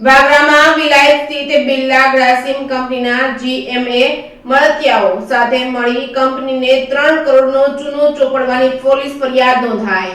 વાગરામાં વિલાયત સ્થિત બિરલા ગ્રાસિમ કંપનીના જીએમએ મળતિયાઓ સાથે મળી કંપનીને 3 કરોડનો ચૂનો ચોપડવાની પોલીસ ફરિયાદ નોંધાઈ।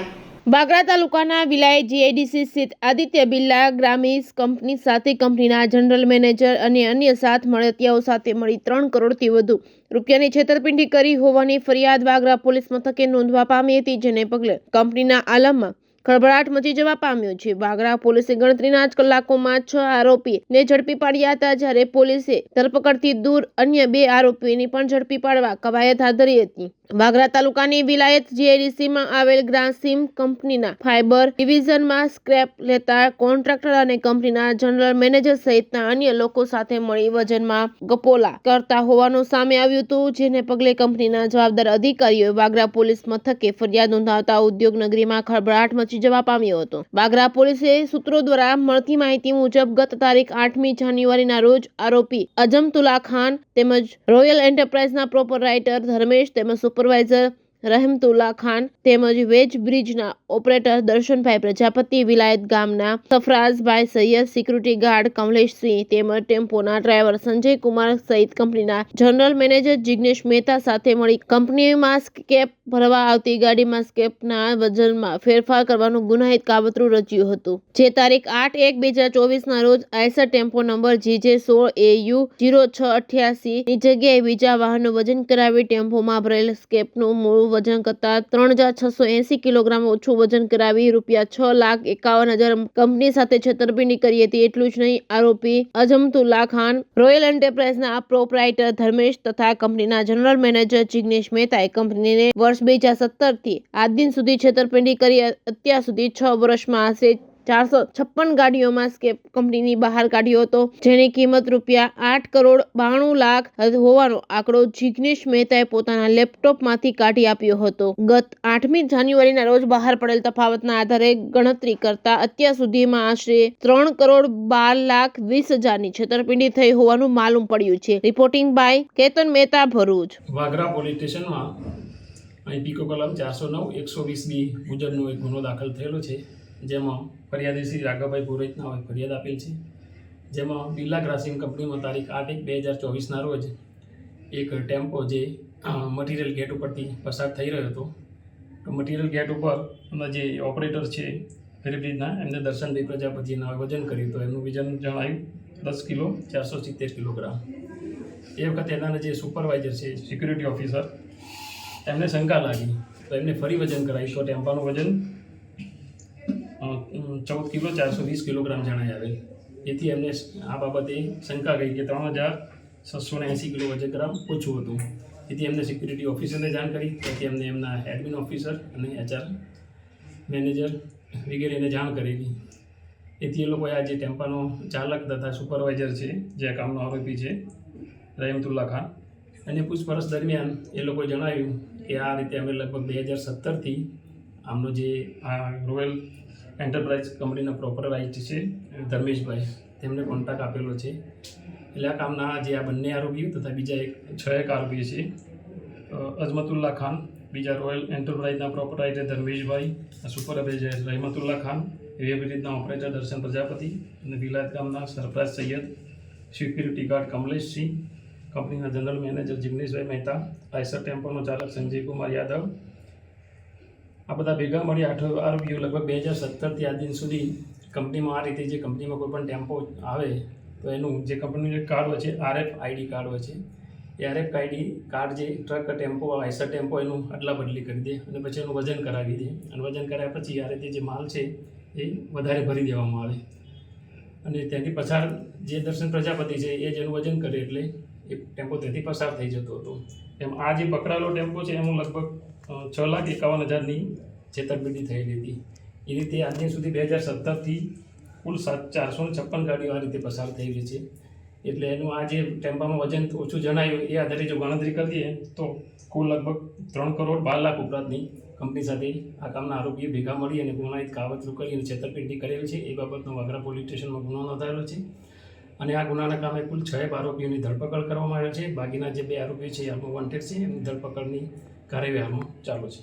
વાગરા તાલુકાના વિલાયત જીઆઈડીસી સ્થિત આદિત્ય બિરલા ગ્રામિસ કંપની સાથે કંપનીના જનરલ મેનેજર અને અન્ય 7 મળતિયાઓ સાથે મળી 3 કરોડથી વધુ રૂપિયાની છેતરપિંડી કરી હોવાની ફરિયાદ વાગરા પોલીસ મથકે નોંધવા પામી હતી, જેને પગલે કંપનીના આલમમાં ખળભળાટ મચી જવા પામ્યો છે। વાગરા પોલીસે ગણતરીના જ કલાકોમાં 6 આરોપીને ઝડપી પાડ્યા હતા, જ્યારે પોલીસે ધરપકડથી દૂર અન્ય 2 આરોપીઓને પણ ઝડપી પાડવા કવાયત હાથ ધરી હતી। વાગરા તાલુકાની વિલાયત જીઆઈડીસીમાં આવેલ ગ્રાસિમ કંપનીના ફાઇબર ડિવિઝનમાં સ્ક્રેપ લેતા કોન્ટ્રાક્ટર અને કંપનીના જનરલ મેનેજર સહિતના અન્ય લોકો સાથે મળી વજનમાં ગપોલા કરતા હોવાનું સામે આવ્યું હતું, જેને પગલે કંપનીના જવાબદાર અધિકારીઓએ વાગરા પોલીસ મથકે ફરિયાદ નોંધાવતા ઉદ્યોગનગરીમાં ખળભળાટ મચી જવા પામ્યો હતો। વાગરા પોલીસે સૂત્રો દ્વારા મળતી માહિતી મુજબ ગત તારીખ 8મી જાન્યુઆરીના રોજ આરોપી અજમતુલ્લા ખાન તેમજ રોયલ એન્ટરપ્રાઇઝના પ્રોપરાઇટર ધર્મેશ તેમજ સુપરવાઇઝર રહેમતુલ્લા ખાન તેમજ વેજ બ્રિજના ઓપરેટર દર્શનભાઈ પ્રજાપતિ, વિલાયત ગામના સફરાઝભાઈ સૈયદ, સિક્યુરિટી ગાર્ડ કમલેશસિંહ તેમજ ટેમ્પોના ડ્રાઈવર સંજય કુમાર સહિત કંપનીના જનરલ મેનેજર જિગ્નેશ મહેતા સાથે મળી કંપનીમાં સ્કેપ ભરવા આવતી ગાડીમાં સ્કેપના વજનમાં ફેરફાર કરવાનું ગુનાહિત કાવતરું રચ્યું હતું, જે તારીખ 8/1/2024ના રોજ આઈસર ટેમ્પો નંબર GJ16AU0688 ની જગ્યાએ બીજા વાહનનું વજન કરાવી ટેમ્પોમાં ભરેલ સ્કેપનું મૂળ વજન કરતા 3680 કિલોગ્રામ ઓછું વજન કરાવી ₹6,51,000 કંપની સાથે છેતરપિંડી કરી હતી। એટલું જ નહીં, આરોપી અજમતુલ્લા ખાન, રોયલ એન્ટરપ્રાઇઝના પ્રોપરાઇટર ધર્મેશ તથા કંપનીના જનરલ મેનેજર જિગ્નેશ મહેતાએ કંપનીને વર્ષ 2017 થી આજ દિન સુધી છેતરપિંડી કરી અત્યાર સુધી 6 વર્ષમાં આશરે 456 ગાડીઓમાં સ્કેપ કંપનીની બહાર કાઢ્યો હતો, જેની કિંમત ₹8,92,00,000 હોવાનો આંકડો જિગ્નેશ મહેતાએ પોતાના લેપટોપમાંથી કાઢી આપ્યો હતો। ગત 8મી જાન્યુઆરીના રોજ બહાર પડેલ તફાવતના આધારે ગણતરી કરતા અત્યાર સુધીમાં આશરે ₹3,12,20,000ની છેતરપિંડી થઈ હોવાનું માલુમ પડ્યું છે। Reporting by Ketan Mehta, Bharuch. Vagra police સ્ટેશનમાં અહીં પીકો કલમ 409/120B મુજબનો એક ગુનો દાખલ થયેલો છે, જેમાં ફરિયાદી શ્રી રાઘવભાઈ પુરોહિતના ફરિયાદ આપેલ છે, જેમાં બિરલા ગ્રાસિમ કંપનીમાં તારીખ 8/1/2024ના રોજ એક ટેમ્પો જે મટીરિયલ ગેટ ઉપરથી પસાર થઈ રહ્યો હતો, તો મટીરિયલ ગેટ ઉપર જે ઓપરેટર છે બ્રિજના, એમને દર્શનભાઈ પ્રજાપતિના વજન કર્યું તો એમનું વજન જણાયું 10 કિલો 470 કિલોગ્રામ। એ વખતે એના જે સુપરવાઇઝર છે, સિક્યુરિટી ઓફિસર, એમને શંકા લાગી તો એમને ફરી વજન કરાવી તો ટેમ્પાનું વજન 14 કિલો 420 કિલોગ્રામ જણાઈ આવેલ। એથી એમને આ બાબતે શંકા ગઈ કે 3680 કિલો વજનગ્રામ ઓછું હતું। તેથી એમને સિક્યુરિટી ઓફિસરને જાણ કરી, તેથી એમને એમના એડમિન ઓફિસર અને HR મેનેજર વગેરેને જાણ કરેલી। એથી એ લોકોએ આ જે ટેમ્પાનો ચાલક તથા સુપરવાઇઝર છે, જે આ કામનો આરોપી છે રહેમતુલ્લા ખાન, અને પૂછપરછ દરમિયાન એ લોકોએ જણાવ્યું કે આ રીતે અમે લગભગ 2017થી આમનો જે આ રોયલ એન્ટરપ્રાઇઝ કંપનીના પ્રોપરાઇટર છે ધર્મેશભાઈ, તેમને કોન્ટ્રાક્ટ આપેલો છે। એટલે આ કામના જે આ બંને આરોપીઓ તથા બીજા 6 આરોપીઓ છે, અજમતુલ્લા ખાન, બીજા રોયલ એન્ટરપ્રાઇઝના પ્રોપરાઇટર ધર્મેશભાઈ, સુપરવાઇઝર રહેમતુલ્લા ખાન, વેબરીજના ઓપરેટર દર્શન પ્રજાપતિ અને વિલાયત ગામના સરફરાઝ સૈયદ, સિક્યુરિટી ગાર્ડ કમલેશસિંહ, કંપનીના જનરલ મેનેજર જિગ્નેશભાઈ મહેતા, આઈસર ટેમ્પોનો ચાલક સંજય કુમાર યાદવ, આ બધા ભેગા મળી 8 આરોપીઓ લગભગ 2017થી આજ દિન સુધી કંપનીમાં આ રીતે જે કંપનીમાં કોઈ પણ ટેમ્પો આવે તો એનું જે કંપનીનું કાર્ડ હોય છે, RFID કાર્ડ હોય છે, એ RFID કાર્ડ જે ટ્રક ટેમ્પો આઈસર ટેમ્પો એનું અદલા બદલી કરી દે અને પછી એનું વજન કરાવી દે, અને વજન કરાવ્યા પછી આ રીતે જે માલ છે એ વધારે ભરી દેવામાં આવે, અને ત્યાંથી પસાર જે દર્શન પ્રજાપતિ છે એ જ એનું વજન કરે એટલે એ ટેમ્પો ત્યાંથી પસાર થઈ જતો હતો। એમ આ જે પકડાયેલો ટેમ્પો છે એનું લગભગ 6,51,000ની છેતરપિંડી થયેલી હતી। એ રીતે આજ દિન સુધી 2017થી કુલ 456 ગાડીઓ આ રીતે પસાર થયેલી છે। એટલે એનું આ જે ટેમ્પામાં વજન ઓછું જણાયું એ આધારે જો ગણતરી કરીએ તો કુલ લગભગ 3,12,00,000 ઉપરાંતની કંપની સાથે આ કામના આરોપીઓ ભેગા મળી અને ગુનાહિત કાવતરું કરી અને છેતરપિંડી કરેલ છે। એ બાબતનો વાગરા પોલીસ સ્ટેશનમાં ગુનો નોંધાયેલો છે, અને આ ગુનાના કામે કુલ 6 આરોપીઓની ધરપકડ કરવામાં આવેલ છે। બાકીના જે 2 આરોપીઓ છે હાલમાં વોન્ટેડ છે, એમની ધરપકડની કાર્યવાહી હાલમાં ચાલુ છે।